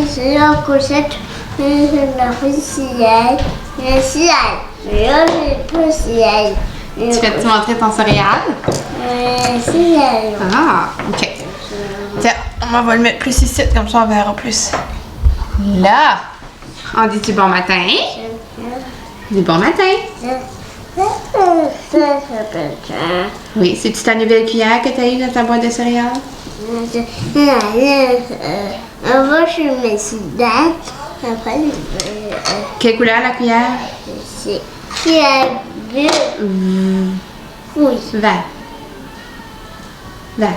C'est la couchette, c'est la poussière, le ciel, le ciel. Tu fais-tu montrer ton céréal? Ciel. Ah, ok. Tiens, on va le mettre plus ici, comme ça on verra plus. Là, on dit-tu bon matin? Du bon matin. Oui, c'est-tu ta nouvelle cuillère que tu as eue dans ta boîte de céréales? Avant, je mets dedans. Après, Quelle couleur la cuillère? c'est bleu. Rouge. Vert. Vert.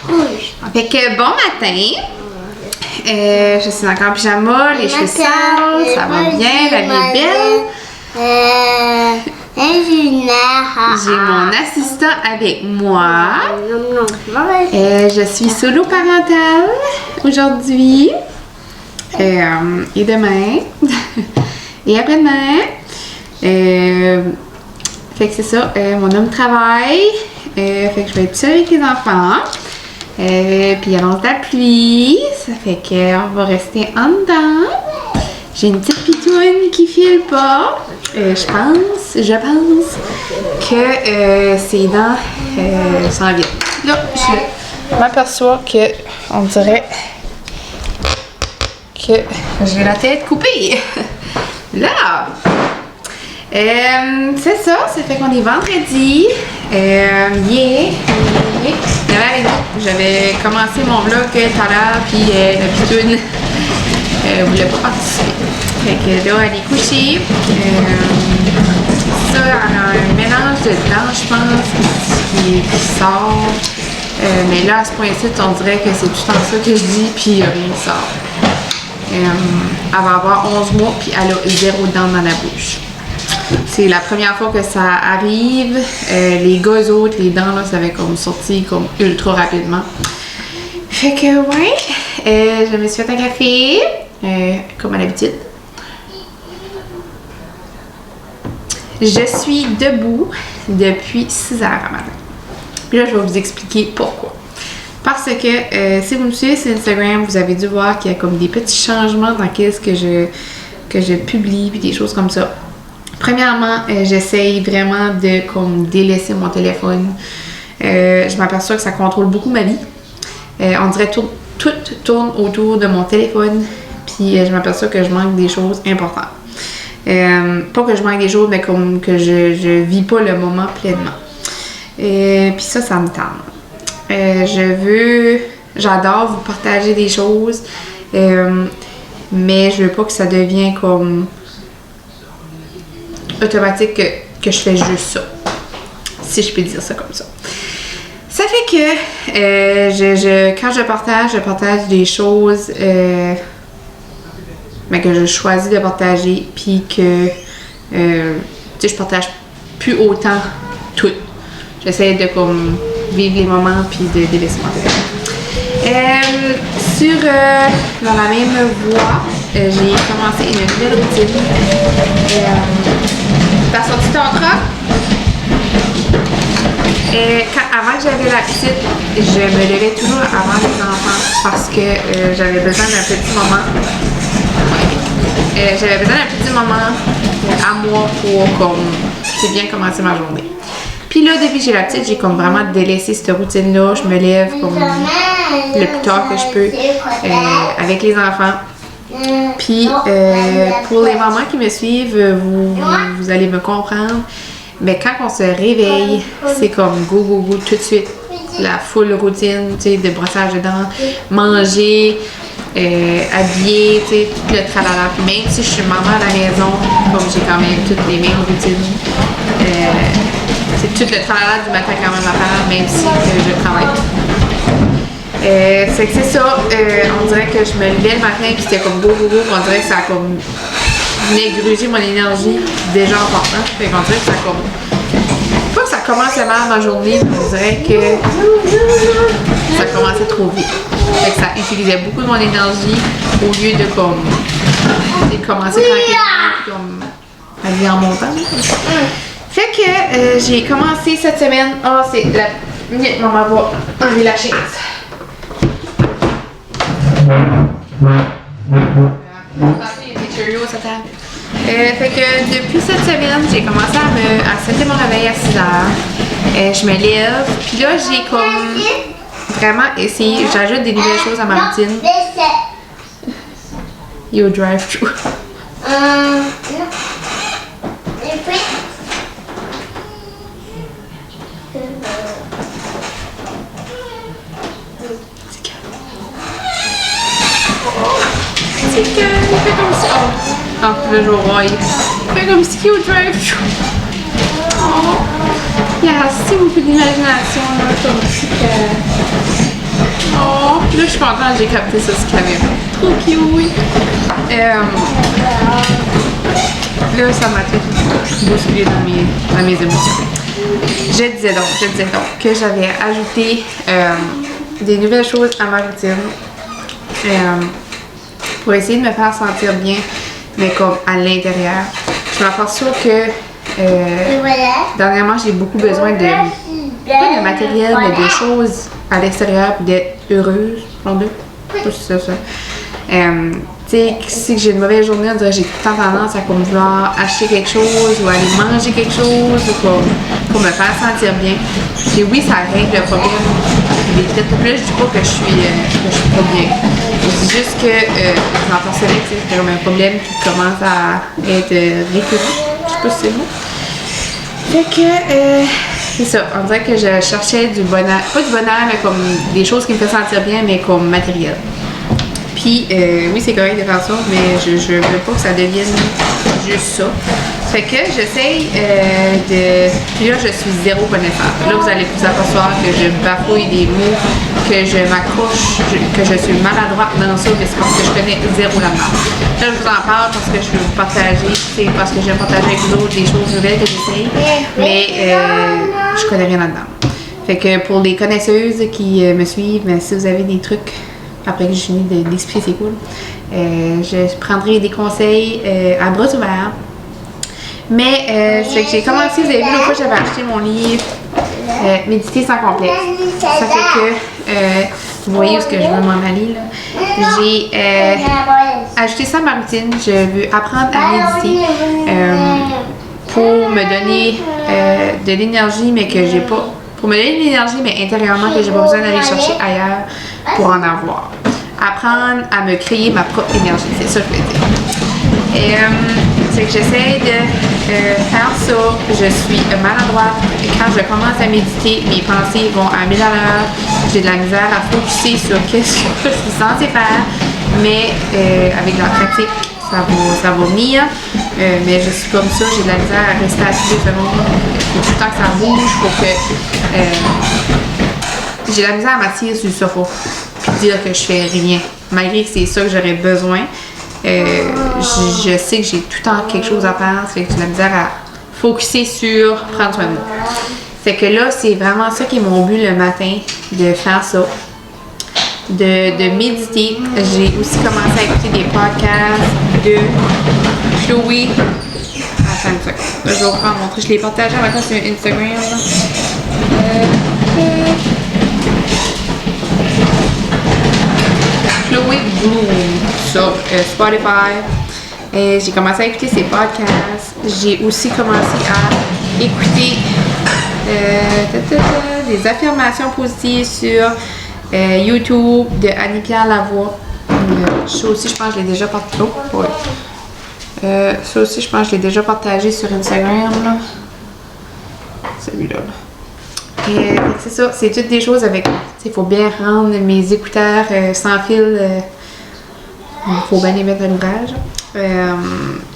Rouge. Fait que bon matin. Je suis encore en pyjama, les cheveux sales, ça va bien, la vie est belle. J'ai mon assistant avec moi. Je suis solo parentale aujourd'hui. Et demain. Et après-demain. Fait que c'est ça. Mon homme travaille. Fait que je vais être seule avec les enfants. Puis il annonce la pluie. Ça fait qu'on va rester en dedans. J'ai une petite pitoune qui file pas. Je pense que ses dents s'en viennent. Là, je m'aperçois que on dirait que j'ai la tête coupée. Là! C'est ça, ça fait qu'on est vendredi. J'avais commencé mon vlog tout à l'heure, puis la pitoune voulait pas participer. Fait que là, elle est couchée. Ça, elle a un mélange de dents, je pense, qui sort. Mais là, à ce point-ci, on dirait que c'est tout le temps ça que je dis, puis rien qui sort. Elle va avoir 11 mois, puis elle a 0 dents dans la bouche. C'est la première fois que ça arrive. Les gars, eux autres, les dents, là, ça avait comme sorti comme ultra rapidement. Fait que, ouais, je me suis fait un café, comme à l'habitude. Je suis debout depuis 6 heures à matin. Puis là, je vais vous expliquer pourquoi. Parce que si vous me suivez sur Instagram, vous avez dû voir qu'il y a comme des petits changements dans ce que je publie, puis des choses comme ça. Premièrement, j'essaye vraiment de comme délaisser mon téléphone. Je m'aperçois que ça contrôle beaucoup ma vie. On dirait tout tourne autour de mon téléphone. Puis je m'aperçois que je manque des choses importantes. Pas que je manque des choses, mais comme que je vis pas le moment pleinement. Puis ça me tente. J'adore vous partager des choses, mais je veux pas que ça devienne comme automatique que je fais juste ça, si je peux dire ça comme ça. Ça fait que quand je partage des choses mais que je choisis de partager, puis que je partage plus autant tout. J'essaie de comme vivre les moments puis de délaisser mon téléphone. Dans la même voie, j'ai commencé une nouvelle routine. T'as sorti ton croc? Avant que j'avais la petite, je me levais toujours avant les enfants parce que j'avais besoin d'un petit moment. J'avais besoin d'un petit moment à moi pour bien commencer ma journée. Puis là, depuis que j'ai la petite, j'ai comme vraiment délaissé cette routine-là. Je me lève comme le plus tard que je peux avec les enfants. Puis pour les mamans qui me suivent, vous allez me comprendre. Mais quand on se réveille, c'est comme go tout de suite. La full routine, tu sais, de brossage de dents, manger, habiller, tu sais, tout le tralala. Puis même si je suis maman à la maison, comme j'ai quand même toutes les mêmes routines, c'est tout le tralala du matin quand même à faire, même si je travaille. C'est que c'est ça, on dirait que je me levais le matin puis c'était comme go, on dirait que ça a comme négligé mon énergie déjà important. Fait qu'on dirait que ça comme... Pas que ça commençait mal ma journée, mais on dirait que ça commençait trop vite. Fait que ça utilisait beaucoup de mon énergie au lieu de commencer tranquillement comme la vie en montagne. Fait que j'ai commencé cette semaine. Oh, c'est la minute, maman va enlever la chaise. Il y a des Cheerios à table. Fait que depuis cette semaine, j'ai commencé à setter mon réveil à 6 heures. Je me lève, puis là, j'ai comme vraiment essayé. J'ajoute des nouvelles choses à ma routine. Yo, drive-thru. C'est que il fait comme ça. Oh, là, je vais voir. Il fait comme si au drive-thru. Oh, il y a si beaucoup d'imagination, là, comme si que. Oh, là, je suis contente, j'ai capté ça sur caméra. Trop cute. Là, ça m'a tout bousculé dans mes émotions. Je disais donc que j'avais ajouté des nouvelles choses à ma routine. Pour essayer de me faire sentir bien, mais comme à l'intérieur. Je m'aperçois que dernièrement, j'ai beaucoup besoin de pas de matériel, mais de choses à l'extérieur pour d'être heureuse, genre d'eux. C'est ça. Tu sais, si j'ai une mauvaise journée, on dirait que j'ai tout le temps tendance à comme vouloir acheter quelque chose ou aller manger quelque chose ou pour me faire sentir bien. Et oui, ça règle le problème des têtes. Là, je dis pas que je suis pas bien. Je dis juste que je m'apercevais que c'est comme un problème qui commence à être récurrent. Je sais pas si c'est bon. Fait que c'est ça. On dirait que je cherchais du bonheur, pas du bonheur, mais comme des choses qui me font sentir bien, mais comme matériel. Puis, oui, c'est correct de faire ça, mais je veux pas que ça devienne juste ça. Fait que j'essaye de... Puis là, je suis zéro connaissante. Là, vous allez vous apercevoir que je bafouille des mots, que je m'accroche, que je suis maladroite dans ça, mais c'est parce que je connais zéro là-dedans. Là, je vous en parle parce que je veux vous partager, c'est parce que j'aime partager avec vous autres des choses nouvelles que j'essaye, mais je connais rien là-dedans. Fait que pour les connaisseuses qui me suivent, mais si vous avez des trucs... Après que j'ai fini d'expliquer c'est cool, je prendrai des conseils à bras ouverts. Mais c'est que j'ai commencé, vous avez vu l'autre fois, j'avais acheté mon livre Méditer sans complexe. Ça fait que, vous voyez où est-ce que je veux m'en aller là. J'ai ajouté ça à ma routine. Je veux apprendre à méditer pour me donner de l'énergie, mais que j'ai pas. Pour me donner de l'énergie, mais intérieurement, que j'ai pas besoin d'aller chercher ailleurs pour en avoir. Apprendre à me créer ma propre énergie, c'est ça que je veux dire. C'est que j'essaie de faire ça. Je suis maladroite. Quand je commence à méditer, mes pensées vont à 1000 à l'heure. J'ai de la misère à focuser sur qu'est-ce que je suis censée faire. Mais avec la pratique, ça va venir. Mais je suis comme ça, j'ai de la misère à rester assise 2 secondes. Il faut tout le temps que ça bouge pour que... j'ai de la misère à m'asseoir sur le sofa et dire que je fais rien. Malgré que c'est ça que j'aurais besoin, je sais que j'ai tout le temps quelque chose à faire. Ça fait que j'ai de la misère à focuser sur prendre soin de moi. Fait que là, c'est vraiment ça qui est mon but le matin, de faire ça. De méditer. J'ai aussi commencé à écouter des podcasts de Chloé. Attends une seconde. Je vais vous montrer. Je l'ai partagé à ma compte sur Instagram. Chloé Bloom sur Spotify. J'ai commencé à écouter ses podcasts. J'ai aussi commencé à écouter des affirmations positives sur YouTube de Annie-Pierre Lavoie. Ça aussi, je pense que je l'ai déjà partagé. Oh, ouais. Ça aussi, je pense que je l'ai déjà partagé sur Instagram. Là. Celui-là. C'est ça, c'est toutes des choses avec. Il faut bien rendre mes écouteurs sans fil. Il faut bien les mettre à l'ouvrage.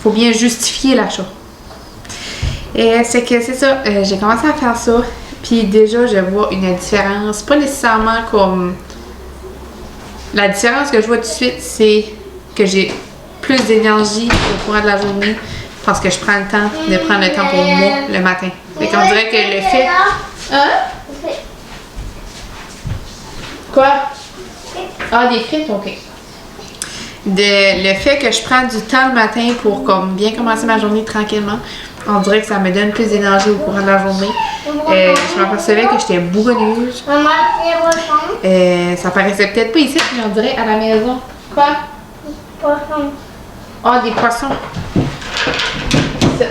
Faut bien justifier l'achat. C'est que c'est ça, j'ai commencé à faire ça. Puis déjà, je vois une différence. Pas nécessairement comme. La différence que je vois tout de suite, c'est que j'ai plus d'énergie au courant de la journée parce que je prends le temps de prendre le temps pour moi le matin. Fait qu'on dirait que le fait. Hein? Quoi? Ah, des frites, ok. Le fait que je prends du temps le matin pour comme bien commencer ma journée tranquillement, On dirait que ça me donne plus d'énergie au courant de la journée. Je m'apercevais que j'étais bougonnuse. Maman, c'est Ça paraissait peut-être pas ici, mais on dirait à la maison. Quoi? poisson. Ah, des poissons. Ça.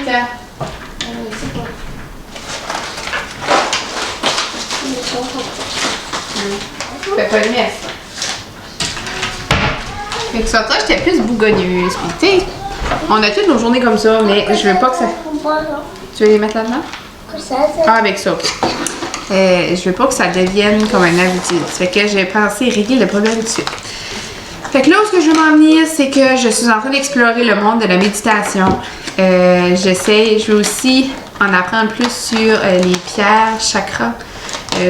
Tiens. Fais pas de messe. Fait que sur toi, j'étais plus bougogneuse. Puis, tu sais, on a toutes nos journées comme ça, mais je veux pas que ça. Tu veux les mettre là-dedans? Ah, avec ça, ok. Je veux pas que ça devienne comme un habitude. Fait que j'ai pensé régler le problème tout de suite. Fait que là où je veux m'en venir, c'est que je suis en train d'explorer le monde de la méditation. Je veux aussi en apprendre plus sur les pierres, chakras.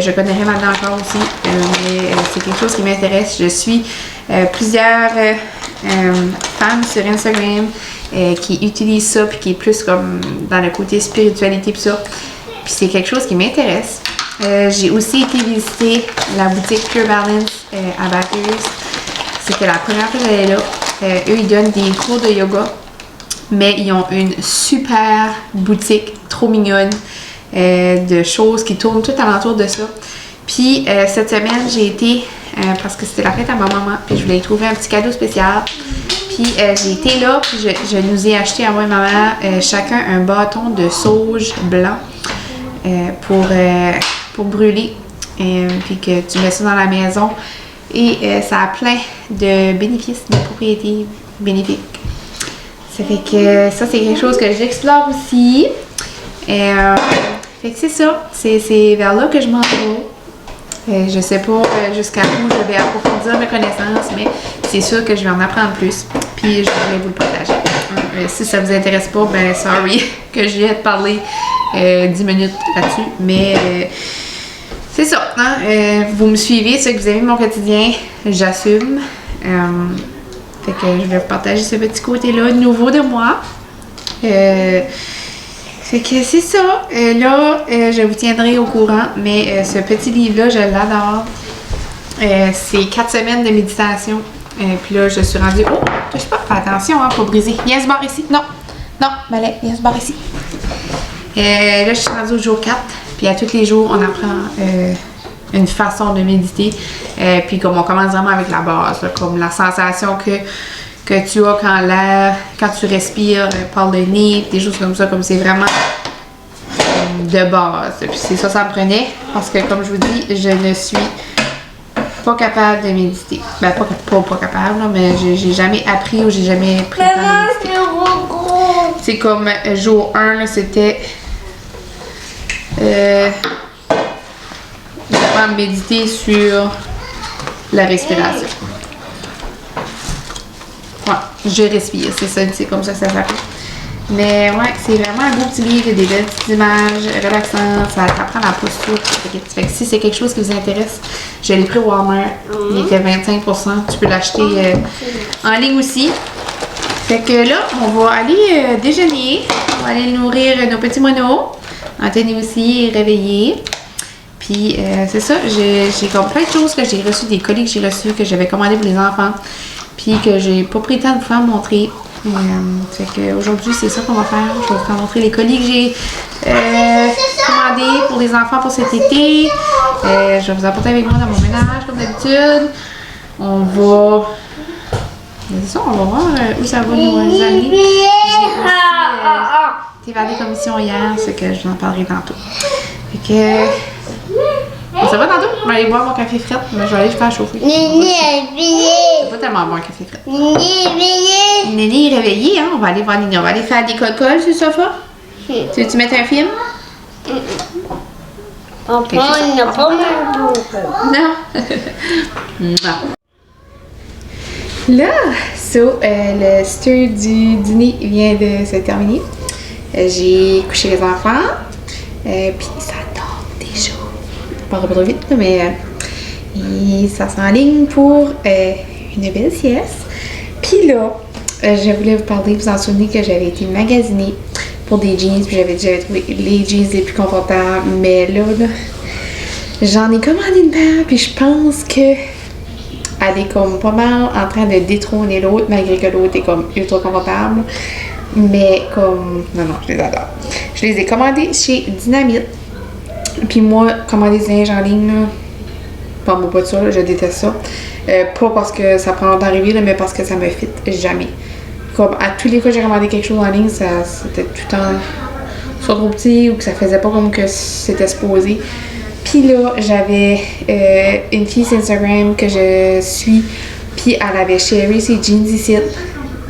Je connais rien là-dedans encore aussi, mais c'est quelque chose qui m'intéresse. Je suis plusieurs femmes sur Instagram qui utilisent ça, puis qui est plus comme dans le côté spiritualité, puis ça. Puis c'est quelque chose qui m'intéresse. J'ai aussi été visiter la boutique Pure Balance à Bathurst. C'était la première fois que j'allais là. Eux, ils donnent des cours de yoga, mais ils ont une super boutique trop mignonne de choses qui tournent tout alentour de ça. Puis cette semaine, j'ai été, parce que c'était la fête à ma maman, puis je voulais y trouver un petit cadeau spécial. Puis j'ai été là, puis je nous ai acheté à moi et ma mère chacun un bâton de sauge blanc pour brûler. Puis que tu mets ça dans la maison. Et ça a plein de bénéfices, de propriétés bénéfiques. Ça fait que ça, c'est quelque chose que j'explore aussi. Fait que c'est ça. C'est vers là que je m'en vais. Je sais pas jusqu'à où je vais approfondir mes connaissances, mais c'est sûr que je vais en apprendre plus. Puis je voulais vous le partager. Si ça vous intéresse pas, ben sorry que je viens de parler 10 minutes là-dessus. Mais c'est ça. Hein? Vous me suivez, ceux que vous aimez mon quotidien, j'assume. Fait que je vais vous partager ce petit côté-là nouveau de moi. Fait que c'est ça. Là, je vous tiendrai au courant, mais ce petit livre-là, je l'adore. C'est 4 semaines de méditation. Puis là, je suis rendue. Oh, touche pas, fais attention, hein, faut briser. Viens se barre ici. Non, non, Malais, viens se barre ici. Là, je suis rendue au jour 4. Puis à tous les jours, on apprend une façon de méditer. Puis comme on commence vraiment avec la base, là, comme la sensation que tu as quand tu respires par le nez, des choses comme ça, comme c'est vraiment de base. Puis c'est ça, ça me prenait. Parce que comme je vous dis, je ne suis pas capable de méditer. Ben pas capable, là, mais j'ai jamais appris ou j'ai jamais pris le temps de méditer. C'est comme jour 1, là, c'était vraiment méditer sur la respiration. Ouais, je respire, c'est comme ça que ça s'appelle. Mais ouais, c'est vraiment un beau petit livre, des belles petites images relaxantes, ça t'apprend la posture. Fait que si c'est quelque chose qui vous intéresse, je l'ai pris au Walmart, il était 25%, tu peux l'acheter en ligne aussi. Fait que là, on va aller déjeuner, on va aller nourrir nos petits moineaux. Anthony aussi est réveillée. Puis c'est ça, j'ai comme plein de choses que j'ai reçues, des colis que j'ai reçus, que j'avais commandés pour les enfants. Puis que j'ai pas pris le temps de vous faire montrer. Fait que aujourd'hui, c'est ça qu'on va faire. Je vais vous faire montrer les colis que j'ai commandés pour les enfants pour cet été. Je vais vous apporter avec moi dans mon ménage, comme d'habitude. On va... C'est ça, on va voir où ça va nous amener. J'ai aussi évadé commission hier, c'est que je vous en parlerai tantôt. Fait que... Ça va tantôt? Je vais aller boire mon café frais, mais je vais aller le faire chauffer. C'est pas tellement bon un café frais. Néné est réveillée, hein? On va aller voir Néné. On va aller faire des cocoles sur le sofa. Tu veux-tu mettre un film? Papa, il n'a pas mal Non. Non. Là, le stir du dîner vient de se terminer. J'ai couché les enfants. Puis ça dort déjà. Pas trop vite, mais ça s'enligne pour une belle sieste. Puis là, je voulais vous parler, vous en souvenez que j'avais été magasiner pour des jeans, puis j'avais trouvé les jeans les plus confortables, mais là j'en ai commandé une paire, puis je pense que elle est comme pas mal en train de détrôner l'autre, malgré que l'autre est comme ultra confortable. Mais comme... Non, je les adore. Je les ai commandés chez Dynamite. Puis moi, commander du linge en ligne, là, pas moi pas de ça, là, je déteste ça. Pas parce que ça prend longtemps à arriver, là, mais parce que ça me fit jamais. Comme à tous les fois que j'ai commandé quelque chose en ligne, c'était tout le temps soit trop petit ou que ça faisait pas comme que c'était supposé. Puis là, j'avais une fille sur Instagram que je suis, puis elle avait sharé ses jeans ici.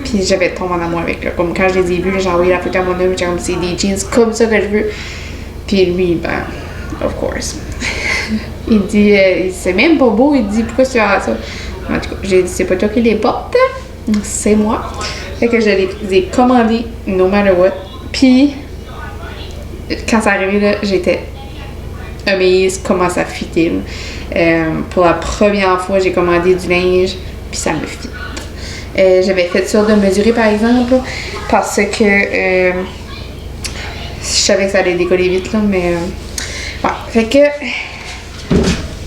Puis j'avais tombé en amour avec, là. Comme quand je les ai vus, j'ai envoyé la photo à mon homme, j'ai comme c'est des jeans comme ça que je veux. Puis lui, ben, of course. Il dit, c'est même pas beau, il dit, pourquoi tu as ça? En tout cas, j'ai dit, c'est pas toi qui les porte, c'est moi. Fait que je les ai commandés, no matter what. Puis, quand ça arrivé, là, j'étais amazed comment ça fitait. Pour la première fois, j'ai commandé du linge, puis ça me fit. J'avais fait ça de mesurer, par exemple, parce que je savais que ça allait décoller vite, là, mais... ouais. Fait que...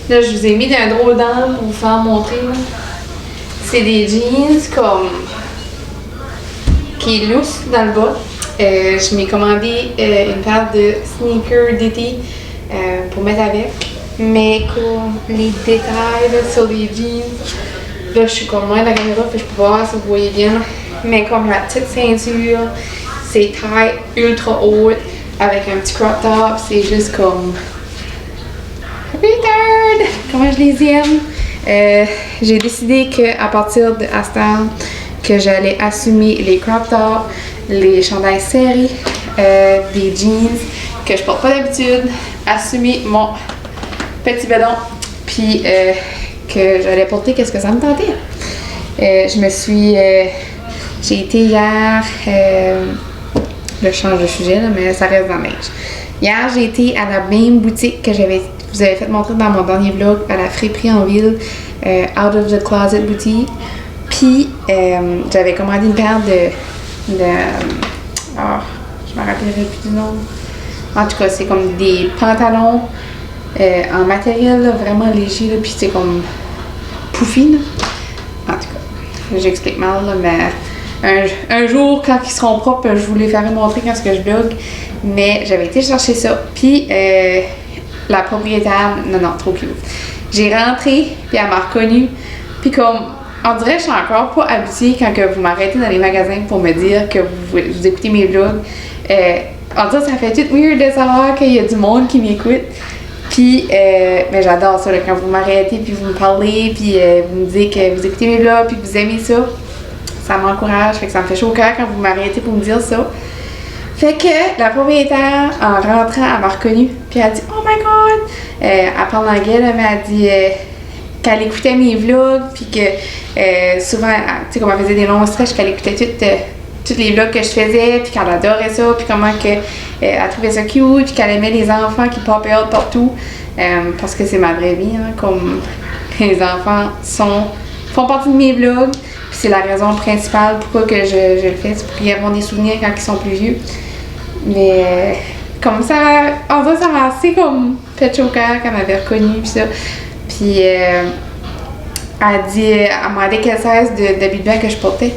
là, je vous ai mis d'un drôle d'angle pour vous faire montrer. C'est des jeans comme... qui est loose dans le bas. Je m'ai commandé une paire de sneakers d'été pour mettre avec. Mais comme les détails là, sur les jeans, là je suis comme loin de la caméra, puis je peux voir si vous voyez bien. Mais comme la petite ceinture, c'est taille ultra haute avec un petit crop top, c'est juste comme retard! Comment je les aime! J'ai décidé qu'à partir de Astan, que j'allais assumer les crop tops, les chandails serrés, des jeans que je porte pas d'habitude, assumer mon petit bedon, puis que j'allais porter qu'est-ce que ça me tentait. J'ai été hier, je change de sujet là, mais ça reste dans le neige. Hier, j'ai été à la même boutique que vous avez fait montrer dans mon dernier vlog, à la friperie en ville, Out of the Closet Boutique. Puis, j'avais commandé une paire je me rappellerai plus du nom. En tout cas, c'est comme des pantalons en matériel là, vraiment léger, là, puis c'est comme pouffi. Là. En tout cas, j'explique mal, là, mais un jour, quand ils seront propres, je vous les ferai montrer quand je vlog. Mais j'avais été chercher ça. Puis, la propriétaire, non, trop cute. J'ai rentré, puis elle m'a reconnue. Puis comme, on dirait que je suis encore pas habituée quand que vous m'arrêtez dans les magasins pour me dire que vous écoutez mes vlogs. On dirait que ça fait tout weird de savoir qu'il y a du monde qui m'écoute. Puis, mais j'adore ça, là, quand vous m'arrêtez, puis vous me parlez, puis vous me dites que vous écoutez mes vlogs, puis que vous aimez ça. Ça m'encourage, fait que ça me fait chaud au cœur quand vous m'arrêtez pour me dire ça. Fait que la propriétaire, en rentrant, elle m'a reconnue, puis elle a dit « Oh my God! » Elle parle anglais, là, mais elle dit qu'elle écoutait mes vlogs, puis que souvent, tu sais, comme elle faisait des longs stretches, qu'elle écoutait tous les vlogs que je faisais, puis qu'elle adorait ça, puis comment elle trouvait ça cute, puis qu'elle aimait les enfants qui popaient out partout, parce que c'est ma vraie vie, hein, comme les enfants font partie de mes vlogs, puis c'est la raison principale pourquoi que je le fais, c'est pour qu'ils aient des souvenirs quand ils sont plus vieux. Mais comme ça, en vrai, ça m'a assez comme fait chaud au cœur qu'elle m'avait reconnue, puis ça. Puis elle m'a demandé quelle size d'habits de bain que je portais,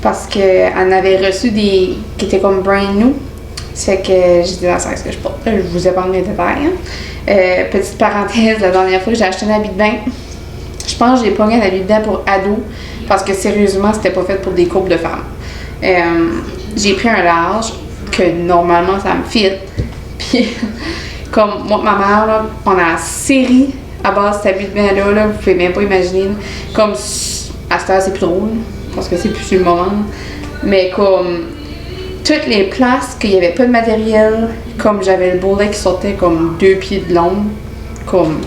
parce qu'elle en avait reçu des qui étaient comme brand new. Ça fait que j'ai dit la size que je porte. Je vous épargne les détails. Hein. Petite parenthèse, la dernière fois que j'ai acheté un habit de bain, je pense que j'ai pogné un habit de bain pour ado, parce que sérieusement, c'était pas fait pour des couples de femmes. J'ai pris un large, que normalement ça me fit. Puis, comme moi et ma mère, là, on a la série à base de cet habit de bain là, vous pouvez même pas imaginer. Là. Comme, à cette heure, c'est plus drôle, parce que c'est plus sur le moment. Mais comme, toutes les places qu'il y avait pas de matériel, comme j'avais le bourrelet qui sortait comme 2 pieds de long, comme,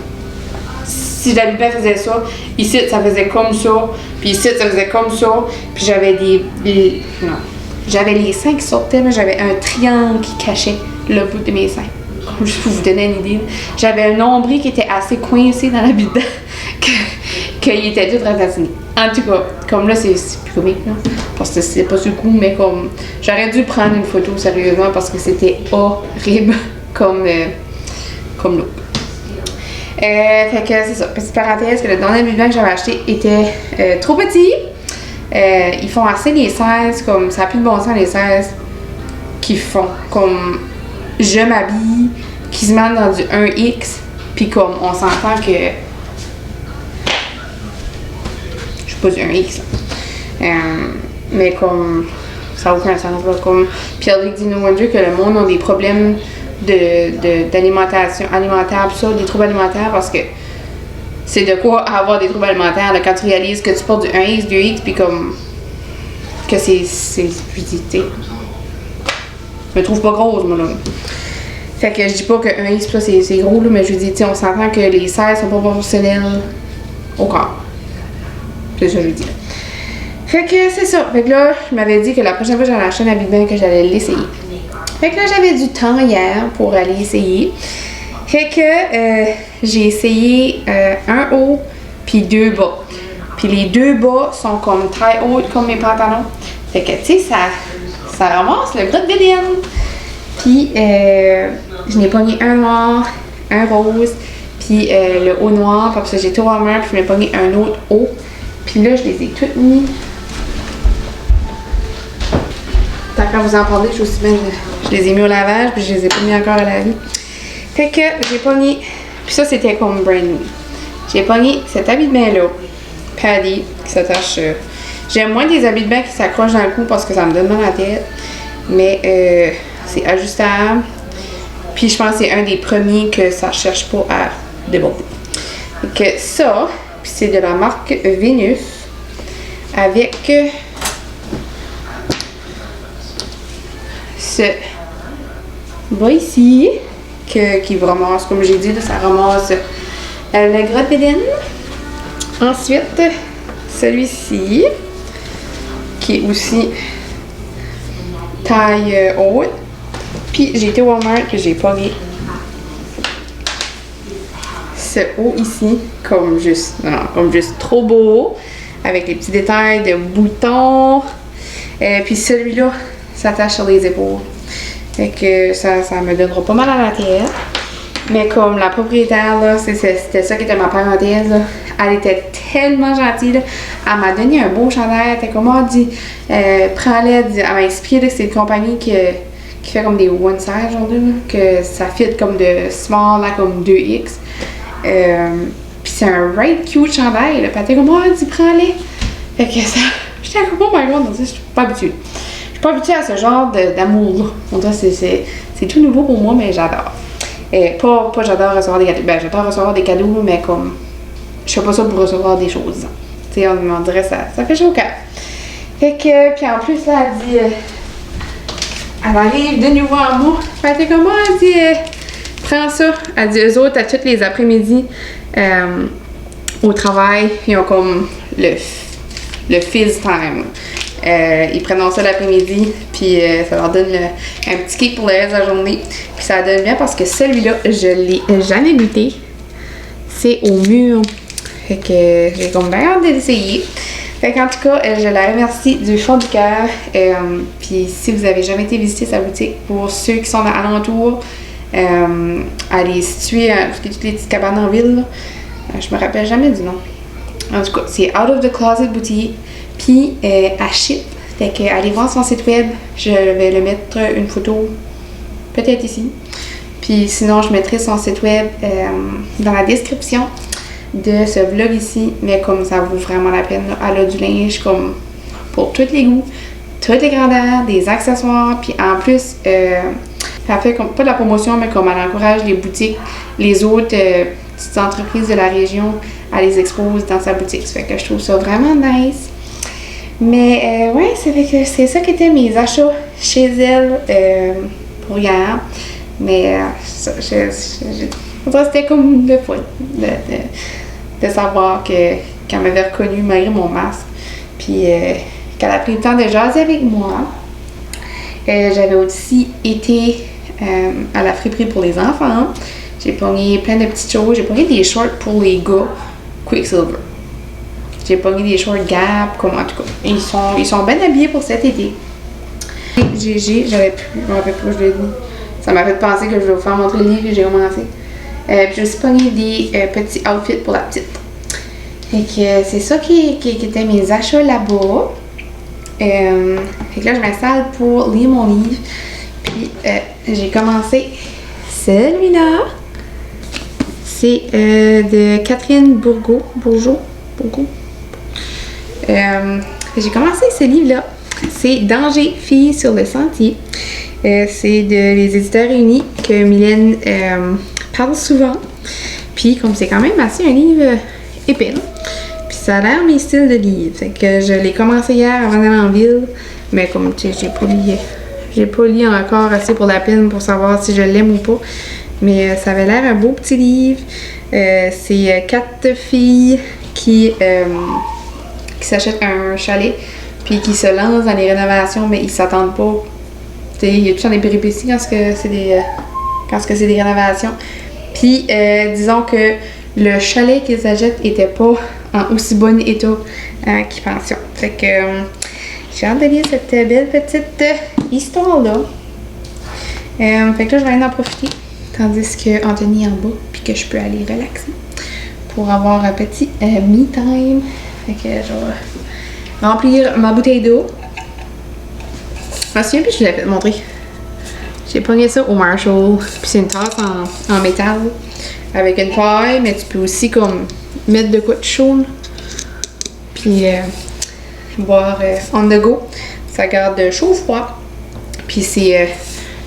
si l'habit de bain faisait ça, ici ça faisait comme ça, puis ici ça faisait comme ça, puis j'avais non. J'avais les seins qui sortaient, mais j'avais un triangle qui cachait le bout de mes seins. Comme je peux vous donner une idée. J'avais un nombril qui était assez coincé dans l'habit de bain qu'il était tout ratatiné. En tout cas, comme là, c'est plus comique, là, parce que c'est pas sur le coup, mais comme j'aurais dû prendre une photo sérieusement parce que c'était horrible comme look. Fait que c'est ça, petite parenthèse, que le dernier habit de bain que j'avais acheté était trop petit. Ils font assez les 16, comme ça n'a plus de bon sens les 16 qu'ils font. Comme je m'habille, qui se mettent dans du 1X, puis comme on s'entend que. Je sais pas du 1X là. Mais comme. Ça n'a aucun sens là. Comme Pierre-Luc dit no wonder que le monde a des problèmes d'alimentation alimentaire, pis ça, des troubles alimentaires parce que c'est de quoi avoir des troubles alimentaires là, quand tu réalises que tu portes du 1X, 2X, puis comme. Que c'est. Je dis, tu sais. Je me trouve pas grosse, moi là. Fait que je dis pas que 1X ça c'est gros là, mais je dis, tu sais, on s'entend que les 16 sont pas proportionnels au corps. C'est ça que je dis. Fait que c'est ça. Fait que là, je m'avais dit que la prochaine fois que j'allais acheter un habit de bain, que j'allais l'essayer. Fait que là, j'avais du temps hier pour aller essayer. Fait que j'ai essayé un haut puis 2 bas. Puis les 2 bas sont comme taille haute comme mes pantalons. Fait que tu sais, ça ramasse le gras de bédaine. Puis je n'ai pogné un noir, un rose, puis le haut noir. Parce que j'ai tout en main, puis je m'ai pogné un autre haut. Puis là, je les ai toutes mis. Tant qu'à vous en parler, je les ai mis au lavage, puis je les ai pas mis encore à laver. Fait que j'ai pogné. Puis ça, c'était comme brand new. J'ai pogné cet habit de bain-là, Paddy, qui s'attache. J'aime moins des habits de bain qui s'accrochent dans le cou parce que ça me donne mal à la tête. Mais c'est ajustable. Puis je pense que c'est un des premiers que ça cherche pas à déborder. Fait que ça, puis c'est de la marque Vénus avec ce bas ici qui ramasse, comme j'ai dit, là, ça ramasse le gras de bédaine. Ensuite, celui-ci qui est aussi taille haute. Puis j'ai été au Walmart que j'ai pogné ce haut ici comme juste trop beau avec les petits détails de boutons. Puis celui-là s'attache sur les épaules. Fait que ça me donnera pas mal à la tête. Mais comme la propriétaire, là, c'était ça qui était ma parenthèse, là. Elle était tellement gentille, là. Elle m'a donné un beau chandail. Elle était comme, elle dit, prends-le. Elle m'a expliqué que c'est une compagnie qui fait comme des one size aujourd'hui, là, que ça fit comme de small, là, comme 2X. Puis c'est un right cute chandail, là. Puis elle était comme, elle dit, prends-le. Fait que ça, j'étais comme, oh my god, je suis pas habituée. Je suis pas habituée à ce genre d'amour-là. On dirait que c'est tout nouveau pour moi, mais j'adore. Pas j'adore recevoir des cadeaux. Ben, j'adore recevoir des cadeaux, mais comme. Je fais pas ça pour recevoir des choses. Tu sais, on dirait ça fait chaud au cœur. Fait que, puis en plus, là, elle dit. Elle arrive de nouveau en moi. Elle était comme, elle dit, prends ça. Elle dit, eux autres, à tous les après-midi, au travail, ils ont comme le fizz time. Ils prennent ça l'après-midi, puis ça leur donne un petit kick pour le reste de la journée. Puis ça donne bien parce que celui-là, je l'ai jamais goûté. C'est au mur. Fait que j'ai comme bien hâte de l'essayer. Fait qu'en tout cas, je la remercie du fond du cœur. Puis si vous avez jamais été visiter sa boutique, pour ceux qui sont alentour, elle est située à toutes les petites cabanes en ville. Là. Je me rappelle jamais du nom. En tout cas, c'est Out of the Closet Boutique. Puis elle ship. Fait que allez voir son site web. Je vais le mettre une photo peut-être ici. Puis sinon, je mettrai son site web dans la description de ce vlog ici. Mais comme ça vaut vraiment la peine. Là. Elle a du linge comme pour tous les goûts, toutes les grandeurs, des accessoires. Puis en plus, elle fait comme, pas de la promotion, mais comme elle encourage les boutiques, les autres petites entreprises de la région, elle les expose dans sa boutique. Ça fait que je trouve ça vraiment nice. Mais ouais, c'est ça qui était mes achats chez elle pour hier. Mais c'était comme le fun de savoir qu'elle m'avait reconnue malgré mon masque. Puis qu'elle a pris le temps de jaser avec moi. J'avais aussi été à la friperie pour les enfants. J'ai pogné plein de petites choses. J'ai pogné des shorts pour les gars Quicksilver. J'ai pogné des shorts Gap, comme en tout cas. Ils sont bien habillés pour cet été. GG, j'avais plus, je me rappelle pas, je l'ai dit. Ça m'a fait penser que je vais vous faire montrer le livre que j'ai commencé. Puis j'ai aussi pogné des petits outfits pour la petite. Fait que c'est ça qui était mes achats là-bas. Fait que là, je m'installe pour lire mon livre. Puis j'ai commencé celui-là. C'est de Catherine Bourgault. J'ai commencé ce livre-là. C'est Danger, filles sur le sentier. C'est les éditeurs réunis que Mylène parle souvent. Puis comme c'est quand même assez un livre épais. Puis ça a l'air mes styles de livre. Fait que je l'ai commencé hier avant d'aller en ville. Mais comme tu sais, j'ai pas lu encore assez pour la peine pour savoir si je l'aime ou pas. Mais ça avait l'air un beau petit livre. C'est 4 filles qui s'achètent un chalet puis qui se lancent dans les rénovations, mais ils s'attendent pas. Il y a tout le temps des péripéties quand c'est des rénovations. Puis disons que le chalet qu'ils achètent était pas en aussi bon état qu'ils pensaient. Fait que j'ai hâte de lire cette belle petite histoire-là. Fait que là, je vais aller en profiter. Tandis que Anthony est en bas, puis que je peux aller relaxer pour avoir un petit me time. Fait que je vais remplir ma bouteille d'eau. Je me souviens plus, je vous l'avais montré. J'ai pogné ça au Marshall. Puis c'est une tasse en métal avec une paille, mais tu peux aussi comme mettre de quoi de chaud. Puis boire on the go. Ça garde chaud-froid. Puis c'est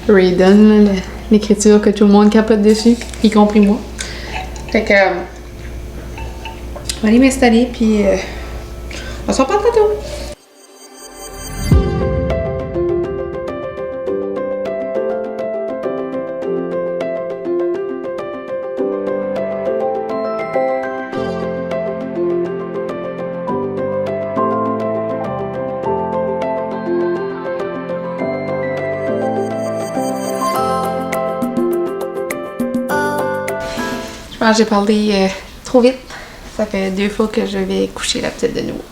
Raiden, l'écriture que tout le monde capote dessus, y compris moi. Fait que je vais aller m'installer, puis on se reparle tantôt. Je pense que j'ai parlé trop vite. Ça fait 2 fois que je vais coucher la petite de nouveau.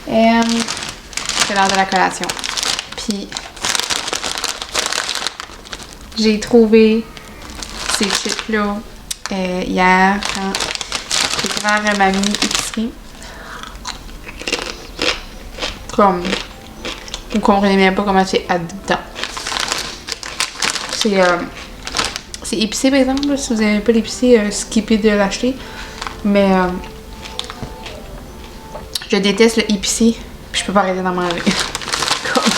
C'est l'heure de la collation. Puis, j'ai trouvé ces chips-là hier quand j'ai ouvert ma mini-épicerie. Comme, vous comprenez même pas comment c'est dedans. C'est épicé par exemple, là, si vous n'avez pas l'épicé, skippez de l'acheter. Mais je déteste le épicé, puis je peux pas arrêter d'en manger. Comme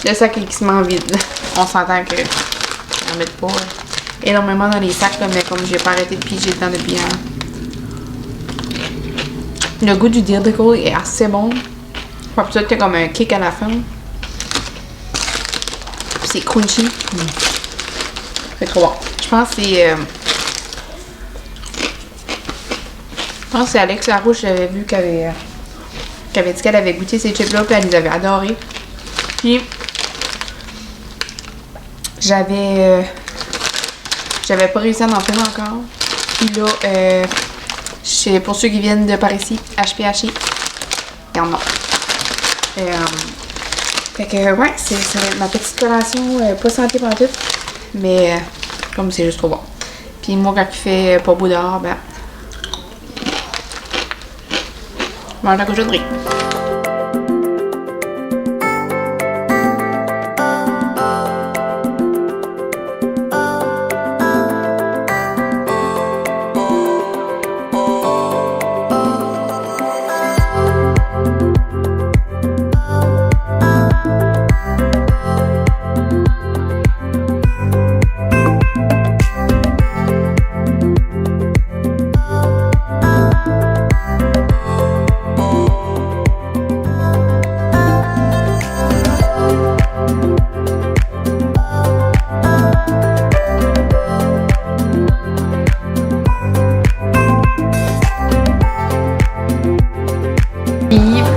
le sac est quasiment vide. On s'entend que j'en mette pas énormément dans les sacs, là, mais comme j'ai pas arrêté de piger dedans depuis un. Le goût du dill pickle est assez bon. Pas plus que comme un kick à la fin. Puis c'est crunchy. C'est trop bon. Je pense que c'est Alex Larouche, j'avais vu qu'elle avait dit qu'elle avait goûté ces chips-là, puis elle les avait adorés. Puis j'avais pas réussi à en faire encore. Puis là, pour ceux qui viennent de par ici, HPHI, il y en a. Fait que ouais, c'est ma petite collation, pas santé pour tout. Mais comme c'est juste trop bon. Puis moi, quand il fait pas beau dehors, ben, je mange la cochonnerie.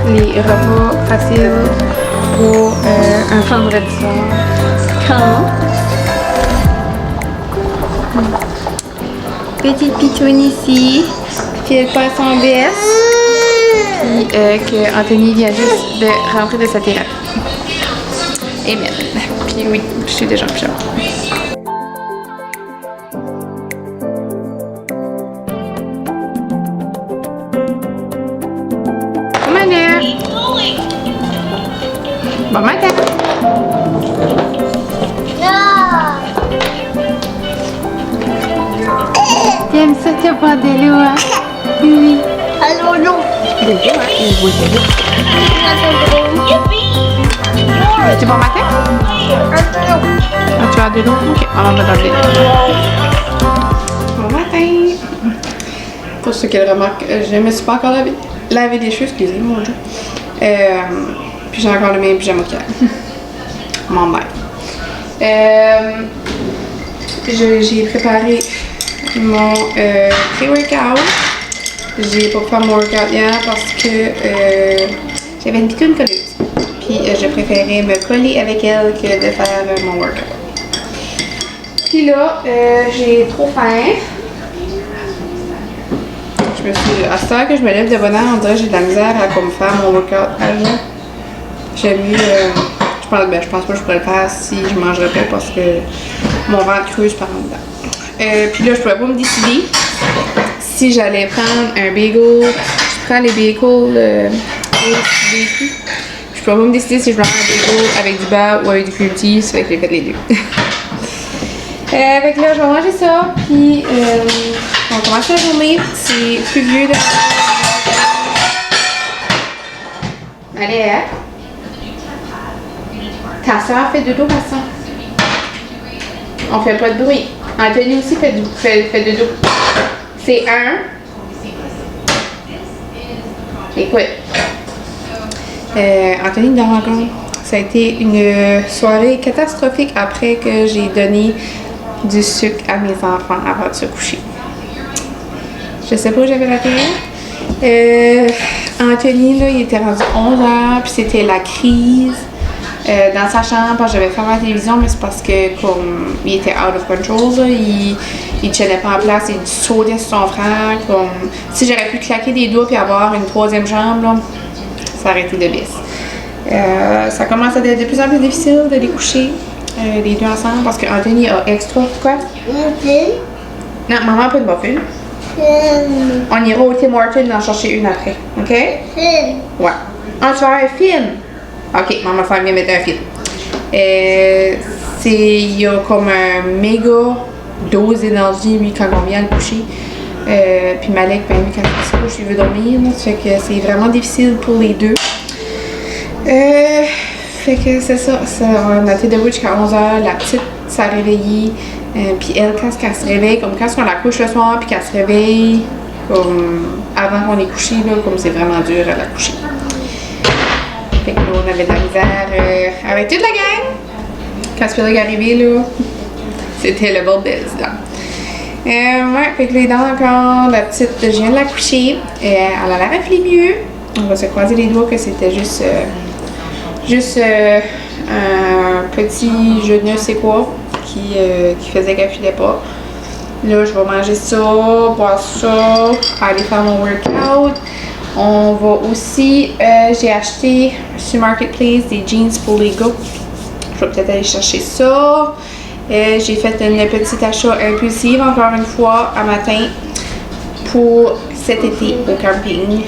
Les repas faciles pour un vendredi soir. Quand petite pitoune ici, qui elle passe en BS, puis que Anthony vient juste de rentrer de sa thérapie. Et bien, puis oui, je suis déjà en pyjama. matin. Bon matin. T'aimes ça te boire de l'eau, hein? Oui. Allô, non. De l'eau, hein? Il boit de l'eau. C'est bon matin? Ah, tu as de l'eau? Ok, maman va t'appeler. Bon matin. Pour ceux qui le remarquent, je me suis pas encore lavé les cheveux, excusez mon Dieu. Puis j'ai encore le même pyjama qu'hier. Mon mère. J'ai préparé mon pré-workout. J'ai pas fait mon workout hier parce que j'avais une piqûre colleuse. Puis je préférais me coller avec elle que de faire mon workout. Puis là, j'ai trop faim. À cette heure que je me lève de bonne heure, on dirait que j'ai de la misère à comme faire mon workout à jeun. J'aime mieux. Je pense pas que je pourrais le faire si je mangerais pas parce que mon ventre creuse par en dedans. Puis là, je pouvais pas me décider si j'allais prendre un bagel. Je prends les bagels vécu. Je pouvais pas me décider si je voulais prendre un bagel avec du beurre ou avec du cream cheese. Ça fait que j'ai fait les deux. Fait que là, je vais manger ça, puis on commence la journée. C'est pluvieux dehors. Allez, hein? Ta soeur fait dodo, ma soeur. On fait pas de bruit. Anthony aussi fait dodo. C'est un. Écoute. Anthony dort encore. Ça a été une soirée catastrophique après que j'ai donné du sucre à mes enfants avant de se coucher. Je sais pas où j'avais raté. Anthony, là, il était rendu 11h, puis c'était la crise dans sa chambre. Parce que j'avais fermé la télévision, mais c'est parce que comme il était out of control, là, il tenait pas en place, il sautait sur son frère. Comme, si j'aurais pu claquer des doigts et avoir une troisième jambe, là, ça aurait été de bis. Ça commence à être de plus en plus difficile de les coucher. Les deux ensemble parce que Anthony a extra quoi? Muffin. Non, maman a pas de muffin. On ira au Tim Hortons en chercher une après, ok? Film. Ouais. Ah, tu vas avoir un film? Ok, maman va bien mettre un film. Il y a comme un méga dose d'énergie, lui, quand on vient le coucher. Puis Malek, ben lui, quand il se couche, il veut dormir. Ça fait que c'est vraiment difficile pour les deux. Fait que c'est ça, on a été debout jusqu'à 11h, la petite s'est réveillée, puis elle, quand elle se réveille, comme quand on la couche le soir, puis qu'elle se réveille, comme avant qu'on est couché, là, comme c'est vraiment dur à la coucher. Fait que là, on avait de la misère avec toute la gang. Quand Spielberg est arrivé, là, c'était le bordel, là. Ouais, fait que les dents encore, la petite, je viens de la coucher, elle a l'air affilée mieux. On va se croiser les doigts que c'était juste un petit je ne sais quoi qui faisait qu'elle filait pas. Là, je vais manger ça, boire ça, aller faire mon workout. On va aussi, j'ai acheté sur Marketplace des jeans pour les gars. Je vais peut-être aller chercher ça. J'ai fait une petite achat impulsive encore une fois à matin pour cet été au camping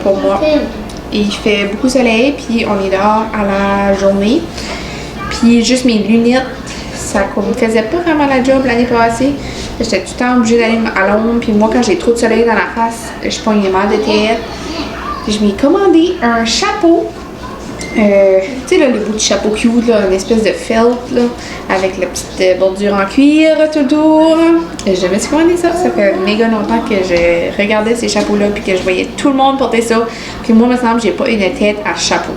pour moi. Il fait beaucoup de soleil, puis on est dehors à la journée. Puis juste mes lunettes, ça ne faisait pas vraiment la job l'année passée. J'étais tout le temps obligée d'aller à l'ombre, puis moi quand j'ai trop de soleil dans la face, je pogne mal de tête. Puis je m'ai commandé un chapeau. Tu sais là, le bout de chapeau cute, là, une espèce de felt là, avec la petite bordure en cuir tout autour. Je me suis commandé ça. Ça fait méga longtemps que je regardais ces chapeaux-là puis que je voyais tout le monde porter ça. Puis moi, il me semble que j'ai pas une tête à chapeau.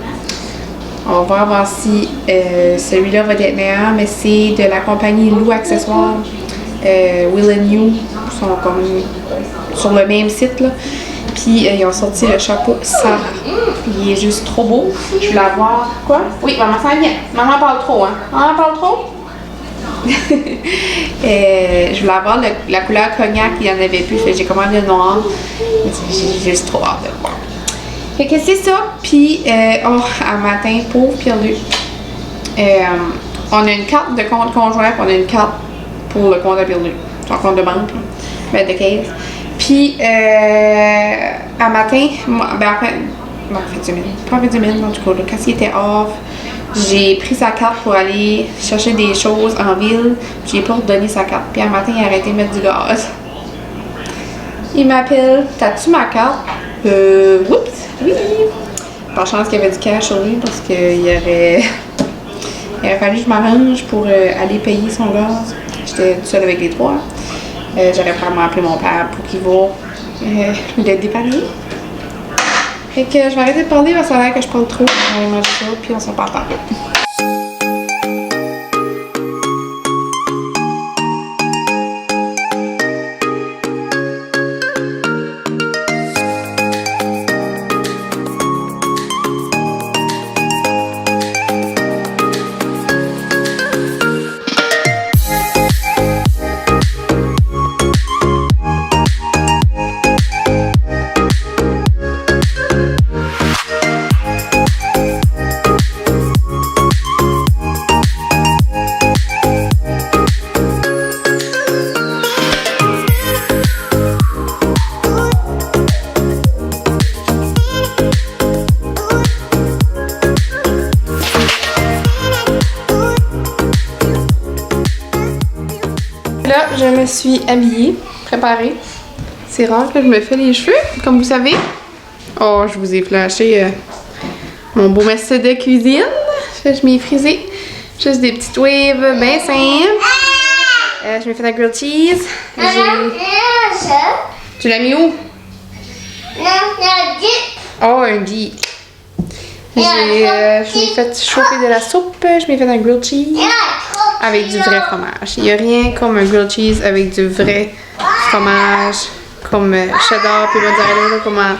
On va voir si celui-là va être meilleur, mais c'est de la compagnie Lou Accessoires. Will & You sont comme sur le même site là. Puis ils ont sorti le chapeau Sarah. Il est juste trop beau. Je voulais avoir. Quoi? Oui, maman s'en vient. Maman parle trop, hein? Maman parle trop? Je voulais avoir la couleur cognac, il n'y en avait plus. Fait que j'ai commandé le noir. J'ai juste trop hâte de le voir. Fait que c'est ça. Puis, à matin, pauvre Pierre-Luc. On a une carte de compte conjoint, puis on a une carte pour le compte à Pierre-Luc. Son compte de banque, ben de caisse. Puis, à matin, pas en fin de semaine, en tout cas, là, quand il était off, j'ai pris sa carte pour aller chercher des choses en ville, puis j'ai pas redonné sa carte. Puis un matin, il a arrêté de mettre du gaz. Il m'appelle, t'as-tu ma carte? Oups, oui! Par chance qu'il y avait du cash sur lui parce qu'il aurait fallu que je m'arrange pour aller payer son gaz. J'étais toute seule avec les trois. J'aurais probablement appelé mon père pour qu'il va le dépanner. Fait que je vais arrêter de parler parce que ça a l'air que je parle trop. On va aller manger ça, puis on s'en parle tantôt. Là, je me suis habillée, préparée. C'est rare que je me fais les cheveux, comme vous savez. Oh, je vous ai flashé mon beau mestre de cuisine. Je m'y ai frisé. Juste des petites waves bien simples. Je m'ai fait la grilled cheese. Tu l'as mis où? Oh, un Jeep. Je m'ai fait chauffer de la soupe. Je m'ai fait un grilled cheese. Avec du vrai fromage. Il n'y a rien comme un grilled cheese avec du vrai fromage, comme cheddar puis mozzarella, comment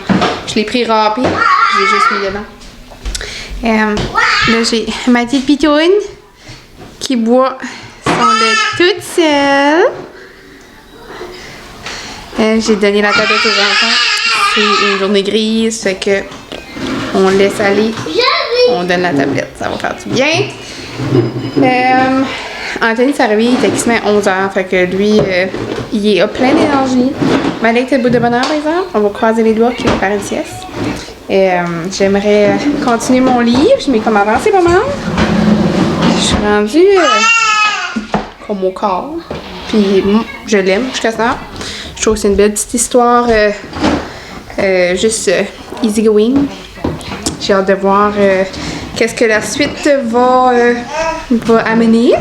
je l'ai pris râpé, je l'ai juste mis dedans. Là, j'ai ma petite pitoune qui boit son lait toute seule. J'ai donné la tablette aux enfants. C'est une journée grise, fait que on laisse aller, on donne la tablette, ça va faire du bien. Anthony s'est réveillé, il était quasiment à 11h, fait que lui, il a plein d'énergie. Malek était debout de bonheur, par exemple. On va croiser les doigts qu'il va faire une sieste. J'aimerais continuer mon livre, je m'ai comme avancé pas mal. Je suis rendue comme au corps. Puis je l'aime jusqu'à ça. Je trouve que c'est une belle petite histoire, juste easy going. J'ai hâte de voir qu'est-ce que la suite va amener.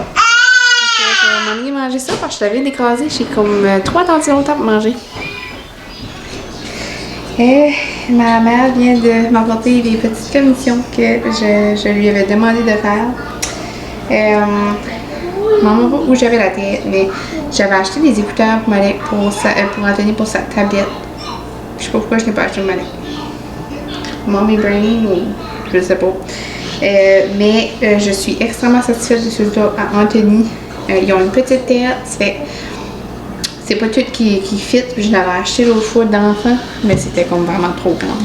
Je vais m'en aller manger ça parce que je l'avais décrasé. J'ai comme 3 tentines longtemps pour manger. Et ma mère vient de m'apporter des petites commissions que je lui avais demandé de faire. Maman va où j'avais la tête, mais j'avais acheté des écouteurs pour Malek pour Anthony pour sa tablette. Je sais pas pourquoi je n'ai pas acheté pour Malek. Mommy Brain ou je sais pas. Mais je suis extrêmement satisfaite de ceux-là à Anthony. Ils ont une petite tête, c'est pas tout qui fit. Je l'avais acheté l'autre fois d'enfant, mais c'était comme vraiment trop grand.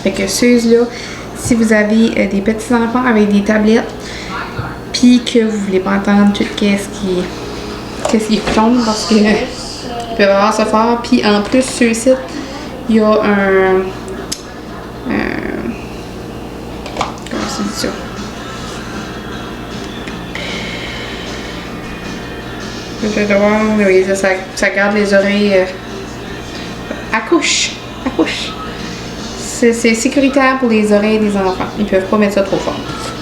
Fait que ceux-là, si vous avez des petits enfants avec des tablettes, puis que vous voulez pas entendre tout qu'est-ce qui tombe parce que ils peuvent avoir ça fort. Puis en plus, ceux-ci, il y a un comment c'est dit ça? Je vais devoir, oui, ça garde les oreilles accouche. C'est sécuritaire pour les oreilles des enfants. Ils peuvent pas mettre ça trop fort.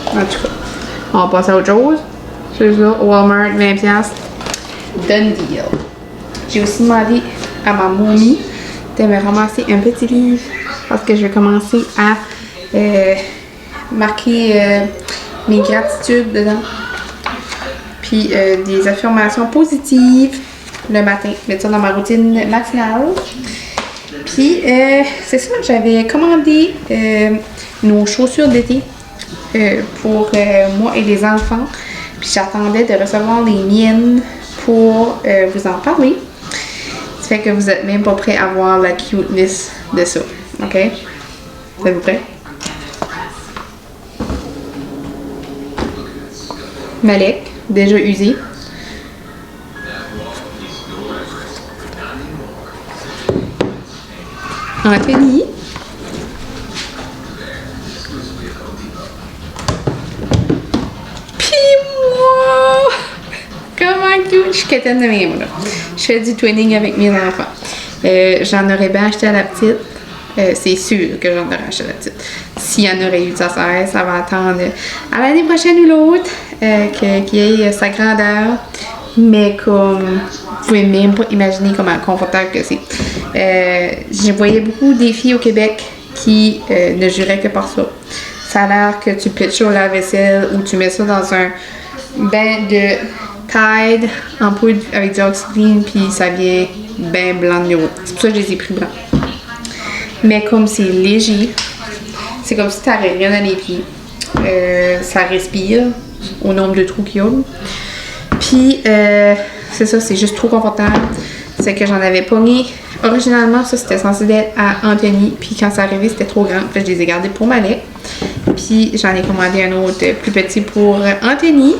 En tout cas, on va passer à autre chose. Celui-là, Walmart, 20$. Done deal. J'ai aussi demandé à ma momie de me ramasser un petit livre parce que je vais commencer à marquer mes gratitudes dedans. Puis des affirmations positives le matin, mettre ça dans ma routine matinale. Puis c'est ça, j'avais commandé nos chaussures d'été pour moi et les enfants. Puis j'attendais de recevoir les miennes pour vous en parler. Ça fait que vous n'êtes même pas prêts à voir la cuteness de ça. OK? Êtes-vous prêts? Malek, déjà usé. Anthony. Je suis quétaine de rien, moi, là. Je fais du twinning avec mes enfants. J'en aurais bien acheté à la petite. C'est sûr que j'en aurais acheté à la petite. S'il y en aurait eu de sa 16, ça va attendre à l'année prochaine ou l'autre qu'il y ait sa grandeur. Mais comme vous pouvez même pas imaginer comment confortable que c'est. Je voyais beaucoup des filles au Québec qui ne juraient que par ça. Ça a l'air que tu pitches sur la vaisselle ou tu mets ça dans un bain de Tide en poudre avec du oxyline puis ça vient bien blanc de nouveau. C'est pour ça que je les ai pris blancs. Mais comme c'est léger, c'est comme si tu n'avais rien dans les pieds. Ça respire au nombre de trous qu'il y a. Puis, c'est ça, c'est juste trop confortable. C'est que j'en avais pogné. Originalement, ça, c'était censé être à Anthony. Puis, quand c'est arrivé, c'était trop grand. Puis, je les ai gardés pour Malek. Puis, j'en ai commandé un autre plus petit pour Anthony.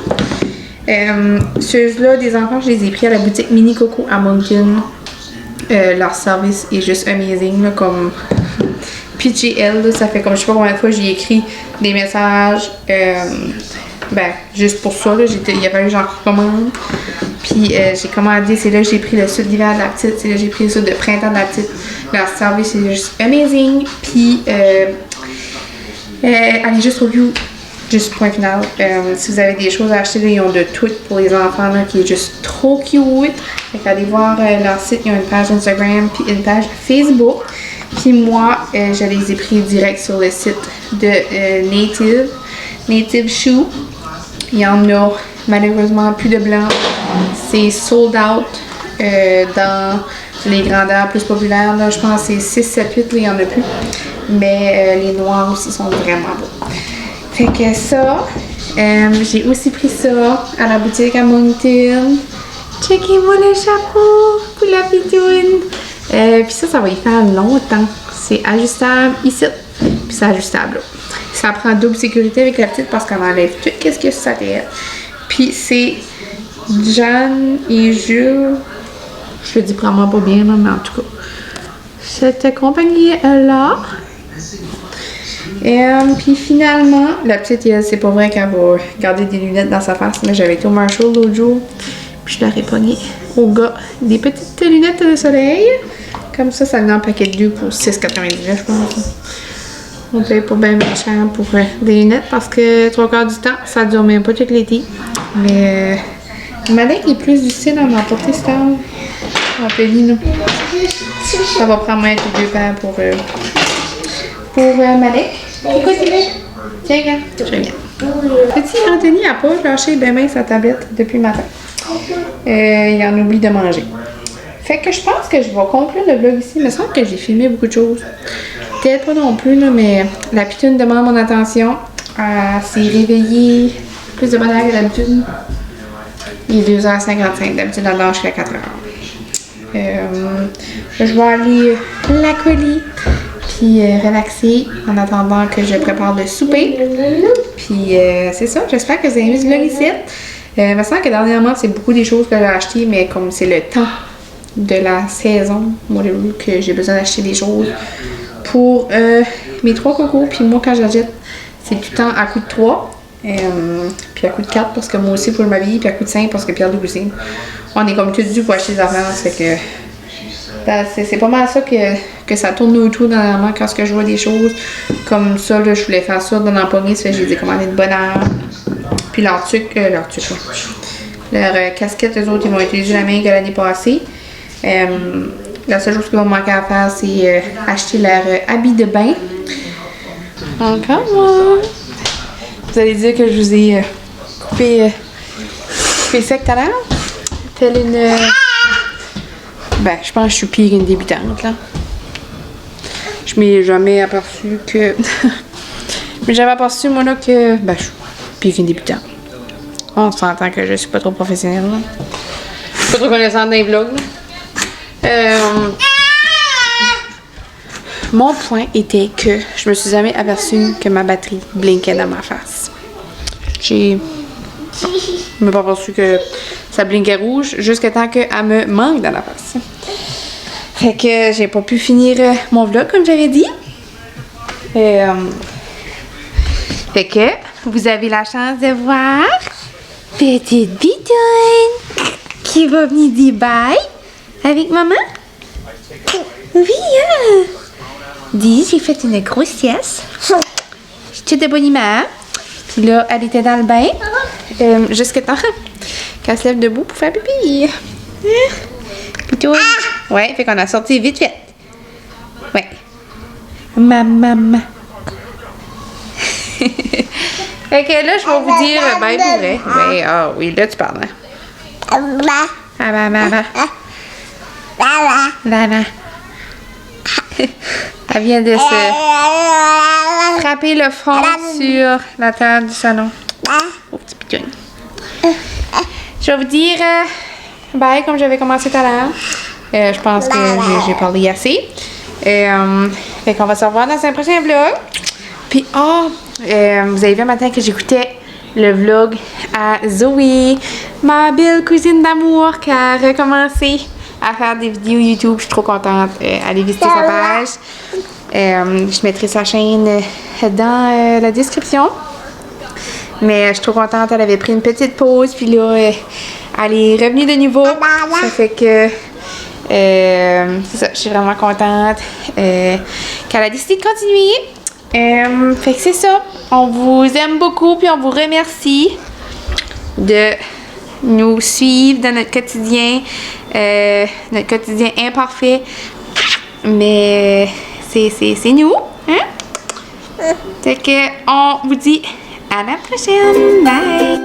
Ceux-là, des enfants, je les ai pris à la boutique Mini Coco à Moncton. Leur service est juste amazing, là, comme PGL, là, ça fait comme je sais pas combien de fois j'ai écrit des messages. Juste pour ça, là, il y avait eu genre commande. Puis j'ai commandé, c'est là que j'ai pris le sud d'hiver de la petite, c'est là que j'ai pris le sud de printemps de la petite. Leur service est juste amazing. Puis allez juste au view, juste point final. Si vous avez des choses à acheter, là, ils ont de tout pour les enfants là, qui est juste trop cute. Fait allez voir leur site, ils ont une page Instagram puis une page Facebook. Puis moi, je les ai pris direct sur le site de Native Shoe. Il y en a malheureusement plus de blanc. C'est sold out dans les grandeurs plus populaires. Là, je pense que c'est 6, 7, 8, là, il n'y en a plus. Mais les noirs aussi sont vraiment beaux. Fait que ça, j'ai aussi pris ça à la boutique à Moncton. Checkez-moi le chapeau pour la pitoune. Puis ça va y faire longtemps. C'est ajustable ici, puis c'est ajustable là. Ça prend double sécurité avec la petite parce qu'on enlève tout qu'est-ce que ça fait. Puis c'est Jeanne et Jules. Je le dis vraiment pas bien là, mais en tout cas. Cette compagnie-là. Puis finalement, la petite, c'est pas vrai qu'elle va garder des lunettes dans sa face, mais j'avais été au Marshall l'autre jour. Puis je leur ai pogné au gars des petites lunettes de soleil. Comme ça venait en paquet de 2 pour 6,99 je pense. On paye pas bien cher pour des lunettes parce que 3/4 du temps, ça dure même pas tout l'été. Mais Malek est plus du style à m'emporter ce temps. Rappelez-nous. Ça va prendre moins que 2 paires pour Malek. Écoute, tiens, regarde. Je regarde. Petit Anthony n'a pas lâché bien sa tablette depuis le matin. Il en oublie de manger. Fait que je pense que je vais conclure le vlog ici. Il me semble que j'ai filmé beaucoup de choses. Peut-être pas non plus, là, mais la pitoune demande mon attention. Elle s'est réveillée plus de bonne heure que d'habitude. Il est 2h55. D'habitude, elle dort jusqu'à 4h. Je vais aller la coller puis relaxer en attendant que je prépare le souper. Puis c'est ça. J'espère que vous avez aimé ce vlog ici. Il me semble que dernièrement, c'est beaucoup des choses que j'ai achetées, mais comme c'est le temps de la saison, moi, que j'ai besoin d'acheter des choses pour mes 3 cocos. Puis moi, quand j'achète, c'est tout le temps à coût de 3. Puis à coût de 4 parce que moi aussi, il faut m'habiller. Puis à coût de 5 parce que Pierre aussi. On est comme tous dû pour acheter des affaires. C'est que c'est pas mal ça que ça tourne autour dernièrement quand je vois des choses comme ça. Là, je voulais faire ça dans l'empoignée. Ça fait que je les ai commandé de bonne heure. Puis leur casquette, eux autres, ils vont utiliser la même que l'année passée. La seule chose qui va me manquer à faire, c'est acheter leur habit de bain. Encore moi. Vous allez dire que je vous ai coupé sec tout à l'heure. Telle une... je pense que je suis pire qu'une débutante, là. Je m'ai jamais aperçu que... Mais j'avais aperçu, moi, là, que... je suis pire qu'une débutante. On s'entend que je suis pas trop professionnelle, là. Je suis pas trop connaissante dans les vlogs, là. Mon point était que je me suis jamais aperçue que ma batterie blinkait dans ma face. Je me suis pas aperçue que ça blinkait rouge jusqu'à temps qu'elle me manque dans la face. Fait que j'ai pas pu finir mon vlog comme j'avais dit. Fait que vous avez la chance de voir Petite Bitoune qui va venir dire bye avec maman? Oui, hein? Dis, j'ai fait une grosse sieste. J'étais de bonne humeur. Puis là, elle était dans le bain. Jusqu'à temps qu'elle se lève debout pour faire pipi. Hein? Puis toi? Ouais, fait qu'on a sorti vite fait. Ouais. Maman. Fait que là, je vais vous dire bye pour vrai. Ben, ah oui, là, tu parles. Hein? Maman. Elle vient de se frapper le front sur la table du salon. Oh, petit pitouine. Je vais vous dire bye comme j'avais commencé tout à l'heure. Je pense que j'ai parlé assez. Fait qu'on va se revoir dans un prochain vlog. Puis, vous avez vu un matin que j'écoutais le vlog à Zoé, ma belle cousine d'amour, qui a recommencé à faire des vidéos YouTube. Je suis trop contente. Allez visiter sa page. Je mettrai sa chaîne dans la description. Mais je suis trop contente. Elle avait pris une petite pause. Puis là, elle est revenue de nouveau. Ça fait que... c'est ça, je suis vraiment contente qu'elle a décidé de continuer. Fait que c'est ça. On vous aime beaucoup. Puis on vous remercie de nous suivre dans notre quotidien imparfait, mais c'est nous, hein? Fait que on vous dit à la prochaine, bye!